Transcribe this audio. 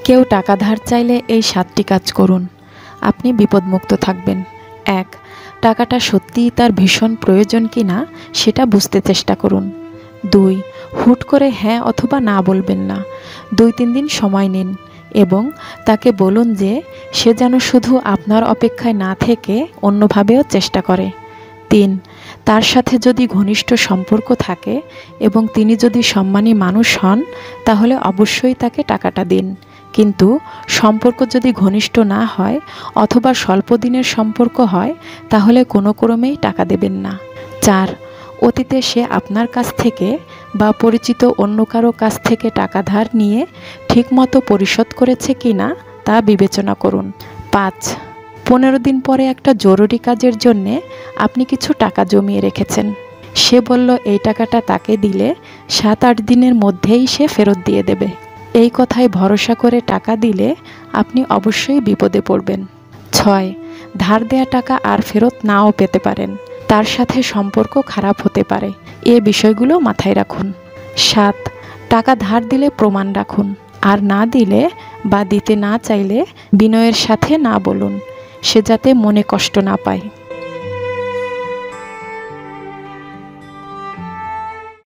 কেউ টাকা ধার চাইলে এই 7টি কাজ করুন, আপনি বিপদমুক্ত থাকবেন। 1. টাকাটা সত্যিই তার ভীষণ প্রয়োজন কিনা সেটা বুঝতে চেষ্টা করুন। 2. হুট করে হ্যাঁ অথবা না বলবেন না। 2-3 দিন সময় নিন এবং তাকে বলুন যে সে যেন শুধু আপনার অপেক্ষায় না থেকে অন্যভাবেও চেষ্টা করে। 3. তার সাথে যদি ঘনিষ্ঠ সম্পর্ক থাকে এবং তিনি যদি সম্মানী মানুষ হন তাহলে অবশ্যই তাকে টাকাটা দিন, কিন্তু সম্পর্ক যদি ঘনিষ্ঠ না হয় অথবা স্বল্প দিনের সম্পর্ক হয় তাহলে কোনো ক্রমেই টাকা দেবেন না। 4. অতীতে সে আপনার কাছ থেকে বা পরিচিত অন্য কারো কাছ থেকে টাকা ধার নিয়ে ঠিকমতো পরিশোধ করেছে কিনা তা বিবেচনা করুন। 5. 15 দিন পরে একটা জরুরি কাজের জন্যে আপনি কিছু টাকা জমিয়ে রেখেছেন। সে বলল এই টাকাটা তাকে দিলে 7-8 দিনের মধ্যেই সে ফেরত দিয়ে দেবে। এই কথায় ভরসা করে টাকা দিলে আপনি অবশ্যই বিপদে পড়বেন। 6. ধার দেয়া টাকা আর ফেরত নাও পেতে পারেন, তার সাথে সম্পর্ক খারাপ হতে পারে, এ বিষয়গুলো মাথায় রাখুন। 7. টাকা ধার দিলে প্রমাণ রাখুন, আর না দিলে বা দিতে না চাইলে বিনয়ের সাথে না বলুন, সে যাতে মনে কষ্ট না পায়।